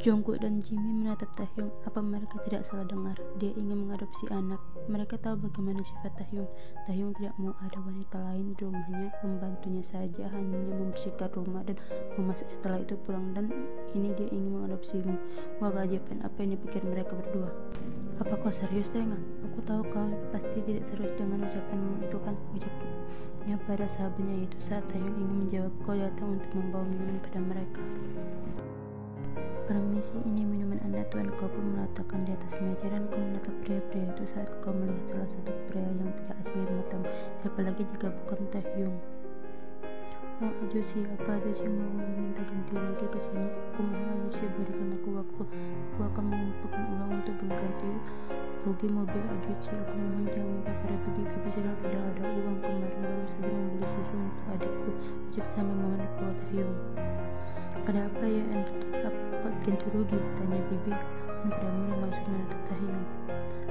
Jungkook dan Jimin menatap Taehyung. Apa mereka tidak salah dengar? Dia ingin mengadopsi anak. Mereka tahu bagaimana sifat Taehyung. Taehyung tidak mau ada wanita lain di rumahnya, membantunya saja, hanya membersihkan rumah dan memasak setelah itu pulang. Dan ini dia ingin mengadopsimu. Wah, keajaiban apa yang dipikir mereka berdua. Apa kau serius, Taehyung? Aku tahu kau pasti tidak serius dengan ucapanmu itu kan? Ucapnya pada sahabatnya itu saat Taehyung ingin menjawab. Kau datang untuk membawa minuman pada mereka. Permisi, ini minuman Anda, Tuan. Kau pun meletakkan di atas meja dan kau menatap pria-pria itu saat kau melihat salah satu pria yang tidak asing di matamu. Siapa lagi jika bukan Taehyung? Oh, Ajusi, apa Ajusi mau meminta ganti rugi ke sini? Aku mohon Ajusi, berikan aku waktu. Aku akan mengumpulkan uang untuk mengganti rugi mobil Ajusi. Aku mohon jangan minta pada bibi-bibi, sudah tidak ada uang. Kemarin baru saja membeli susu untuk adikku. Ucap sambil mohon di bawah Taehyung. Ada apa ya, apa ganti rugi? Tanya bibi dan pada mulai langsung menatap Taehyung.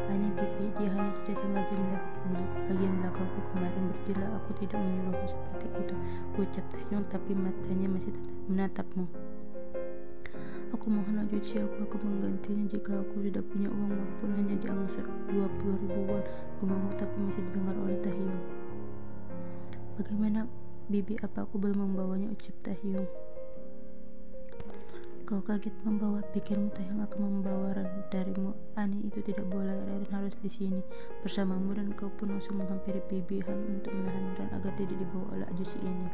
Aneh bibi, dia hanya tidak sengaja melihat mobilku bagian belakangku kemarin. Berdila, aku tidak menyuruhmu seperti itu, ucap Taehyung, tapi matanya masih tetap menatapmu. Aku mohon Ajusi, aku akan menggantinya jika aku sudah punya uang, walaupun hanya diangsur 20.000 won. Gumamuk tapi masih didengar oleh Taehyung. Bagaimana bibi, apa aku boleh membawanya, ucap Taehyung. Kau kaget membawa, pikirmu Taehyung akan membawa Ran darimu. Aneh, itu tidak boleh. Ran harus di sini bersamamu. Dan kau pun langsung menghampiri bibi Han untuk menahan Ran agar tidak dibawa oleh Ajusi ini.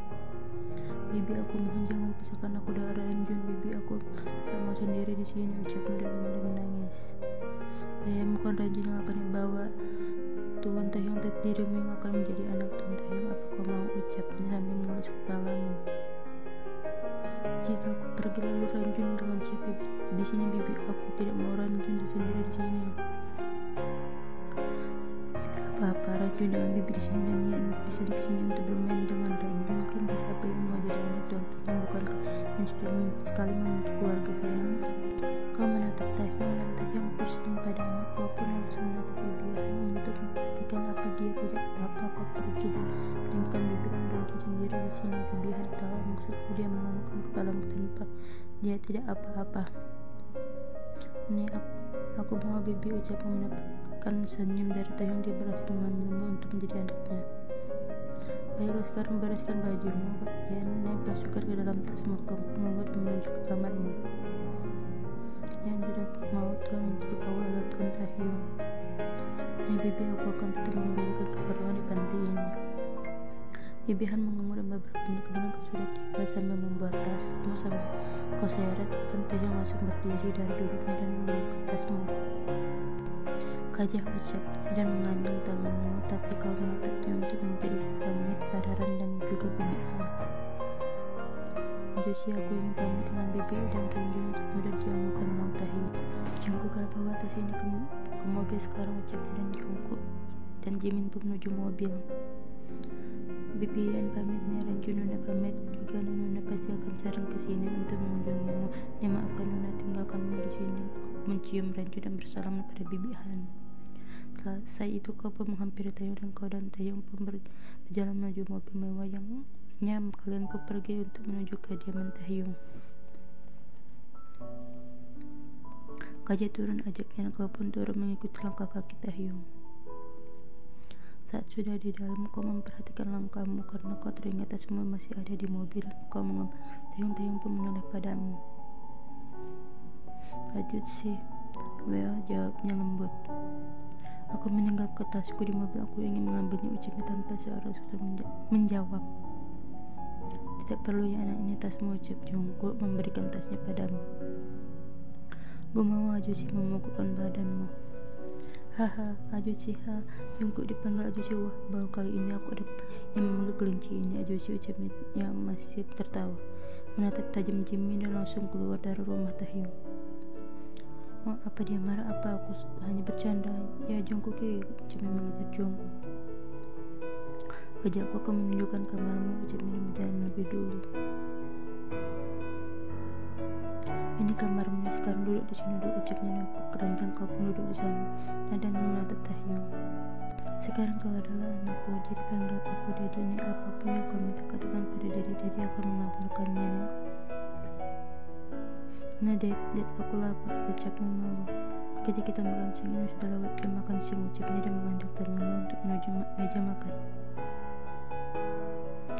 Bibi, aku mohon jangan pisahkan aku dari Ranjun. Bibi, aku tidak mau sendiri di sini, ucapmu dan mulai menangis. Bukan Ranjun yang akan dibawa, Tuan Taehyung, dirimu yang akan menjadi anak Tuan Taehyung. Apa kau mau, ucapnya sambil mengelus kepalamu. Jika aku pergi lalu Ranjun dengan siapa di sini, bibi? Aku tidak mau Ranjun sendiri di sini. Tidak apa-apa, Ranjun dengan bibi di sini dan Nian bisa di sini untuk bermain dengan Ranjun. Kan siapa yang mau jadi anak Tuan Taehyung, bukankah yang sudah sekali memiliki keluarga, sayang? Kau menatap Taehyung dan Taehyung tersenyum padamu. Kau pun langsung menatap bibi Han untuk memastikan apa dia tidak apa-apa. Kau pergi dan diamkan bibi dan Ranjun sendiri di sini. Bibi Han tahu maksudku, dia menganggukkan kepalamu tanpa dia tidak apa-apa. Ini aku mau bibi, ucapmu mendapatkan senyum dari Taehyung. Dia berhasil mengambilmu untuk menjadi anaknya. Baiklah, sekarang bereskan bajumu ya, nempel sugar ke dalam tasmu. Kamu membuat menuju ke kamarmu. Yang sudah mau Tuan untuk dibawa oleh Tuan Taehyung. Ini bibi, aku akan tetap memberikan keperluan di panti ini. Bibi Han mengemuk dan beberapa menit kemudian kau sudah tiba sambil membuat tasmu sambil kau seret. Dan Taehyung langsung berdiri dari duduknya dan mengangkat tasmu. Kajah, ucap dan mengandung tanganmu, tapi kau menatapnya untuk memberi pamit pada Ran dan juga bibi Han. Ajusi, aku ingin pamit dengan bibi dan Ranjun. Kemudian dianggukkan ulang Taehyung. Jungkook, bawa tas ini ke mobil sekarang, ucapnya, dan Jungkook dan Jimin pun menuju mobil. Bibi Han pamitnya, Ranjun, Nuna pamit juga. Nuna pasti akan sering ke sini untuk mengunjungimu. Ya, maafkan Nuna tinggalkanmu di sini. Mencium Ranjun dan bersalam pada bibi Han. Selesai itu kau pun menghampiri Taehyung dan kau dan Taehyung pun berjalan menuju mobil mewah yang kalian pun pergi untuk menuju kediaman Taehyung. Kajah turun ajaknya dan kau pun turun mengikuti langkah kaki Taehyung. Saat sudah di dalam, kau memperhatikan langkahmu karena kau teringat semua masih ada di mobil. Kau mengambil Taehyung pun menoleh padamu. Ajusi, well, jawabnya lembut. Aku meninggalkan tasku di mobil, aku ingin mengambilnya, ucapnya tanpa seorang sudah menjawab. Tidak perlu ya anak, ini tasmu, ucap Jungkook memberikan tasnya padamu. Gue mau, Ajusi memukulkan badanmu. Haha, Ajusi, ha. Jungkook dipanggil Ajusi. Wah, baru kali ini aku ada yang memanggil kelinci ini, Ajusi, ucapnya yang masih tertawa. Menatap tajam Jimin dan langsung keluar dari rumah Taehyung. Oh, apa dia marah? Apa aku hanya bercanda? Ya, Jungkook, Jimin mengejar Jungkook. Kajak, aku akan menunjukkan kamarmu, Jimin berjalan lebih dulu. Ini kamarmu, sekarang duduk di sini dulu, ucapnya, nampak keranjang, kau pun duduk di sana. Dan menatap Taehyung. Sekarang kau adalah anakku, jadi panggil aku Dede. Ini apapun yang kau minta katakan pada Dede, Dede akan mengabulkannya. Nah, det, aku lapar, ucapnya malu. Ketika kita makan siang, ini sudah lewat jam makan siang, ucapnya dan mengajak temannya untuk menuju meja makan.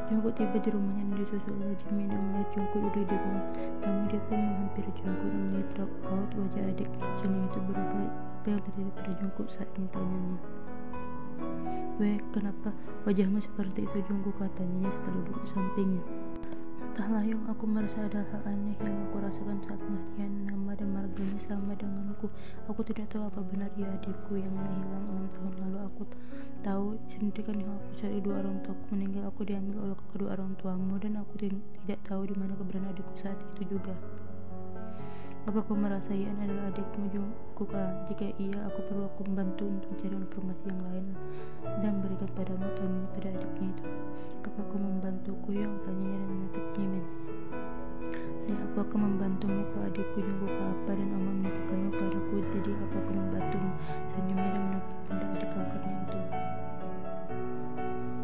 Jungko tiba di rumahnya dan disusul oleh Jimmy dan melihat Jungko duduk di ruang tamu. Dia pun menghampiri Jungko dan melihat raut wajah adik kecilnya itu berubah. Apa yang terjadi pada Jungko saat tanyanya? Weh, kenapa wajahmu seperti itu, Jungko katanya setelah duduk di sampingnya. Entahlah Yong, aku merasa ada hal aneh yang aku rasakan saat latihan. Nama dan marganya sama denganku. Aku tidak tahu apa benar dia adikku yang hilang 6 tahun lalu. Aku tahu sendiri kan yang aku cari, dua orang tuaku meninggal. Aku diambil oleh kedua orang tuamu dan aku tidak tahu di mana keberadaan adikku saat itu juga. Apa kau merasa Ian adalah adikmu, Jungko? Jika iya, aku perlu membantu untuk mencari informasi yang lain dan berikan padamu tanya pada adiknya itu. Apa kau membantuku, Yang? Tanyanya dan menatap Jimin. Dan aku akan membantumu ke adikku, Jungko apa dan Ama menitipkanmu padaku. Jadi aku akan membantumu. Senyumnya dan menepuk pundak adik kakaknya itu.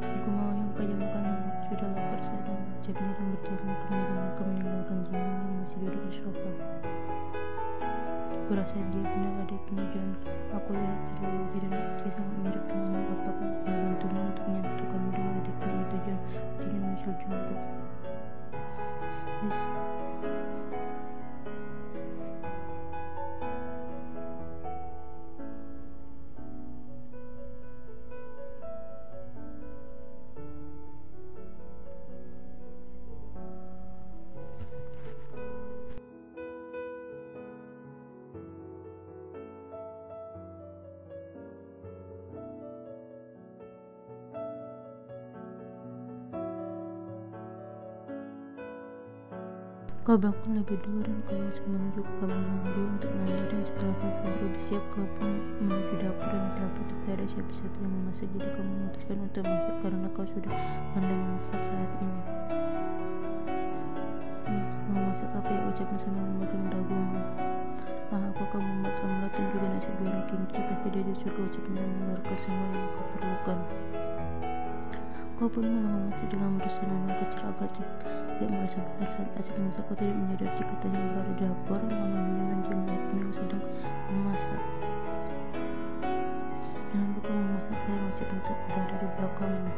Aku mau Yang pajak makan, aku sudah lapar saat ucapnya dan berjalan ke meja makan meninggalkan Jimin yang masih duduk di sofa. Aku rasa dia benar adikmu, John. Aku lihat dari wajah dan dia sangat mirip denganmu. Apakah membantumu untuk menyatukanmu dengan adikmu itu, John? Dia menyusul Jungko. Kau bangun lebih dulu dan kau menuju ke kamar mandi untuk mandi, dan setelah selesai bersiap kau pun menuju dapur, dan di dapur tidak ada siapa-siapa yang memasak. Jadi kau memutuskan untuk masak karena kau sudah pandai memasak saat ini. Mau masak apa ya, ucapnya sambil memegang dagunya. Aku akan membuat omelet dan juga nasi goreng kimchi. Pasti dia suka, ucapnya dan mengeluarkan semua yang kau perlukan. Kau pun mulai memasak dengan bersenang kecil agar tidak merasa berat saat asik memasak. Kau tidak menyadari jika tadi berada di dapur mengambil dan dia melihatmu yang sedang memasak. Kenapa kau memasak? Saya wajib untuk berada di belakangmu.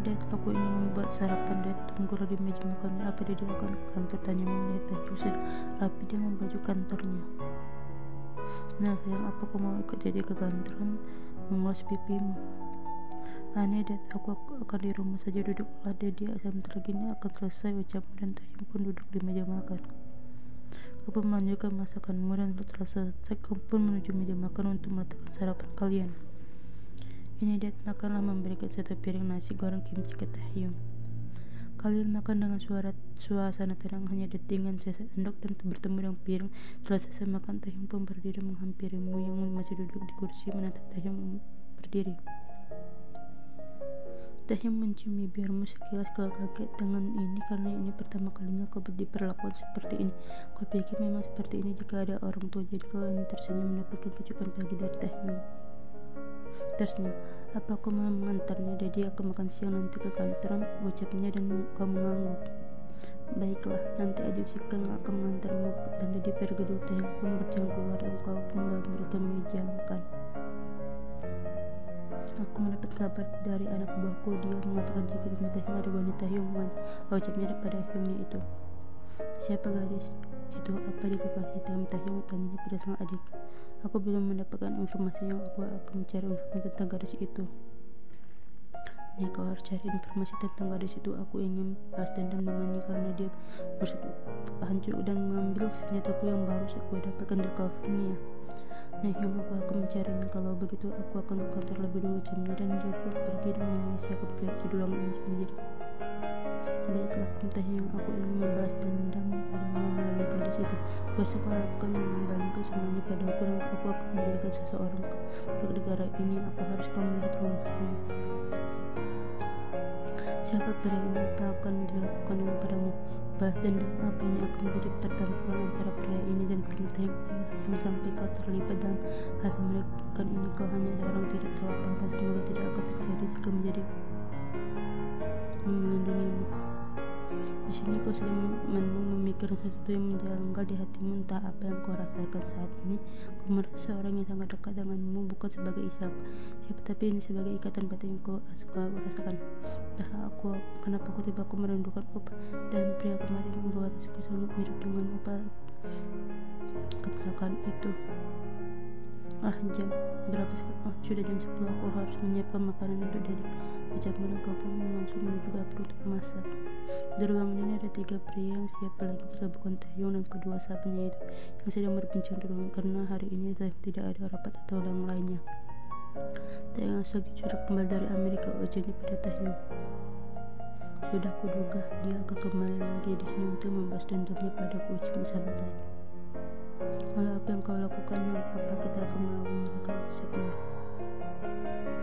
Dad, aku ingin membuat sarapan. Dad tunggulah di meja makan. Apa dia akan ke kantor? Tanya melihat Taehyung sedang rapi dengan baju kantornya. Nah sayang, apa kau mau ikut Dede ke kantor mengulas pipimu? Aneh Dad, aku akan di rumah saja duduklah Dede. Sebentar lagi ini akan selesai, ucapmu dan Taehyung pun duduk di meja makan. Kau pun melanjutkan masakanmu dan setelah selesai kau pun menuju meja makan untuk meletakkan sarapan kalian. Ini Dad, makanlah, memberikan satu piring nasi goreng kimchi ke Taehyung. Kalian makan dengan suasana tenang, hanya detingan sendok dan bertemu dengan piring. Setelah selesai makan, Taehyung pun berdiri menghampirimu yang masih duduk di kursi menatap Taehyung berdiri. Taehyung mencium bibirmu sekilas. Kau kaget dengan ini karena ini pertama kalinya kau diperlakukan seperti ini. Kau pikir memang seperti ini jika ada orang tua, jadi kau ingin tersenyum mendapatkan kecupan pagi dari Taehyung. Tersenyum. Apa aku mau mengantarnya? Jadi aku makan siang nanti ke kantor, ucapnya dan kau mengangguk. Baiklah, nanti aja jika akan mengantarmu. Dan Dedi pergi dulu. Taehyung pun berjalan keluar dan kau pun memberikan meja makan. Aku mendapat kabar dari anak buahku. Dia mengatakan jika di Taehyung ada wanita Hyungwon, ucapnya pada Hyungnya itu. Siapa gadis itu? Apa dia kekasih Taehyung? Tanyanya pada sang adik. Aku belum mendapatkan informasinya. Aku akan mencari informasi tentang gadis itu. Nih, kau harus cari informasi tentang gadis itu. Aku ingin balas dendam dengannya karena dia hancur dan mengambil senjataku yang baru aku dapatkan dari California. Nah, Hyung, aku akan mencarinya. Kalau begitu, aku akan ke kantor lebih dulu, jamnya. Dan dia pun pergi dan menyelesaikan proyek judul ini sendiri. Baiklah, Taehyung, aku ingin membalas dendam padamu melalui gadis itu. Aku akan mengembalikan semuanya padaku dan aku akan menjadikan seseorang untuk negara ini. Aku harus melihat rumahnya. Siapa pria ini? Apa akan dilakukan dengan padamu? Balas dendam apa ini akan menjadi pertempuran antara pria ini dan Taehyung. Jangan sampai kau terlibat dalam hasil melakukan ini. Kau hanya seorang tidak tahu apa-apa. Semoga tidak akan terjadi jika menjadi melindungimu. Di sini kau sedang memikirkan sesuatu yang menjanggal di hatimu, entah apa yang kau rasakan saat ini. Kau merasa orang yang sangat dekat denganmu bukan sebagai siapa, tapi ini sebagai ikatan batin yang kau rasakan. Entah kenapa aku merindukan Opa, dan pria kemarin membuat aku sangat mirip dengan Opa. Kecelakaan itu. Jam berapa sekarang? Sudah jam 10. Aku harus menyiapkan makanan untuk Dedik. Ucap kau pun langsung menuju dapur untuk memasak. Di ruangan ini ada 3 pria yang siap lagi jika bukan Taehyung dan kedua sahabatnya itu yang sedang berbincang di ruangan, karena hari ini tidak ada rapat atau yang lainnya. Taehyung sudah kembali dari Amerika, ujarnya pada Taehyung. Sudah kuduga dia akan kembali lagi di sini untuk membahas dendamnya padaku, ucapnya santai. Lalu apa yang kau lakukan? Apa kita akan melawan mereka? Ucapnya.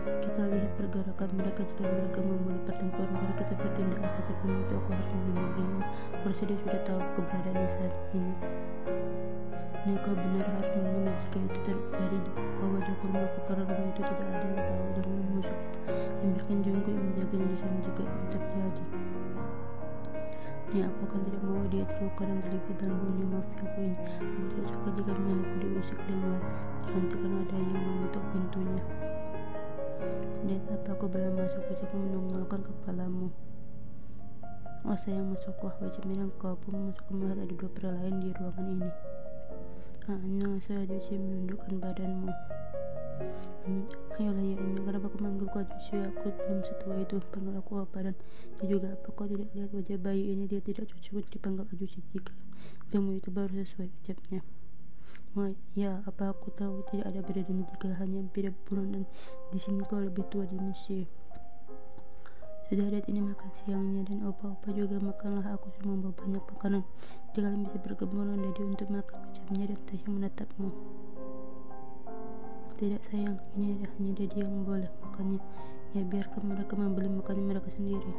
Kita lihat pergerakan mereka. Jika mereka memulai pertempuran, baru kita bertindak. Sebelum itu aku harus melindunginya. Aku rasa dia sudah tahu keberadaannya saat ini. Ini kau benar harus melindungi jika itu terjadi. Bawa dia ke rumahku, karena rumah itu tidak ada yang tahu dengan musuh. Biarkan Jungkook yang menjaganya di sana jika itu terjadi. Aku akan tidak mau dia terluka dan terlibat dalam dunia mafia aku ini. Aku tidak suka jika aku diusik dengan nanti karena ada yang mengetuk pintunya. Lihat apa aku belum masuk, ucapku menongolkan kepalamu. Oh sayang, masuklah, wajib bilang. Kau pun masuk, melihat ada 2 pria lain di ruangan ini. Saya Joshi, menundukkan badanmu. Ayolah ya ini, kenapa aku manggil kau Joshi? Aku belum setua itu, panggil aku apa. Dan dia juga apa, kau tidak lihat wajah bayi ini? Dia tidak cocok dipanggil Joshi. Jika kamu itu baru sesuai, ucapnya. Ya, apa aku tahu tidak ada bedanya jika hanya beda bulan, dan di sini kau lebih tua di Indonesia. Sudah lihat ini makan siangnya, dan opa juga makanlah. Aku sudah membawa banyak makanan. Jadi kalian bisa bergabung dengan Daddy untuk makan, ucapnya, dan Taehyung menatapmu. Tidak sayang, ini hanya Daddy yang boleh makannya. Ya biarkan mereka membeli makanan mereka sendiri.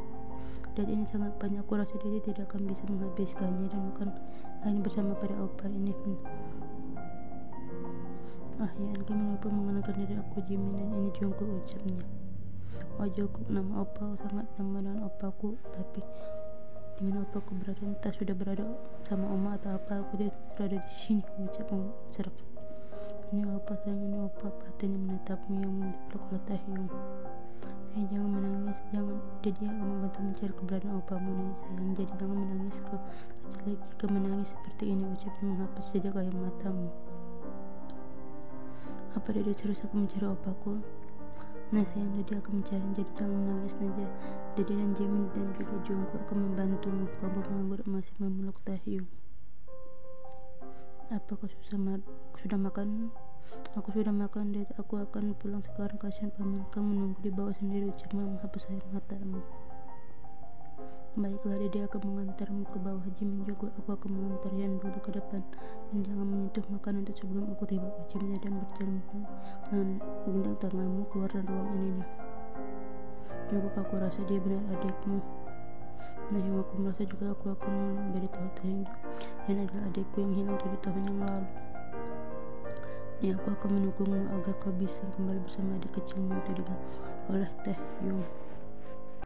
Dan ini sangat banyak, aku rasa Daddy tidak akan bisa menghabiskannya dan makan lain bersama pada opa ini. Ya, kami lupa mengenalkan diri, aku Jimin dan ini Jungkook, ucapnya. Jungkook, nama opa sangat sama dengan opaku, tapi dimana opaku berada? Entah sudah berada sama oma atau apa, aku tidak berada di sini, ucapmu serak. Ini opa sayang, ini opa, perhatiannya menatapmu yang dipeluk oleh Taehyung. Jangan menangis, jangan. Jadi akan membantu mencari keberadaan opamu nih sayang. Jadi jangan menangis, kau jelek jika menangis seperti ini, ucapnya menghapus jejak air matamu. Apa Daddy terus akan mencari opaku? Sayang, Daddy akan mencari, jadi jangan menangis saja. Daddy dan Jimin dan juga Jungkook akan membantumu. Kau menganggur masih memeluk Taehyung. Apa kau sudah makan? Aku sudah makan, Daddy. Aku akan pulang sekarang, kasihan paman kamu menunggu di bawah sendiri, ucapnya menghapus air matamu. Baiklah, Daddy akan mengantarmu ke bawah. Jimin juga, aku akan mengantar Yan dulu ke depan, dan jangan menyentuh makanan itu sebelum aku tiba, ucapnya, dan berjalan dengan gendang tanganmu keluar dari ruangan ini. Juga aku rasa dia benar adikmu. Yang aku merasa juga aku akan memberitahu Taehyung Yan adalah adikku yang hilang 7 tahun yang lalu. Aku akan mendukungmu agar kau bisa kembali bersama adik kecilmu itu oleh Taehyung.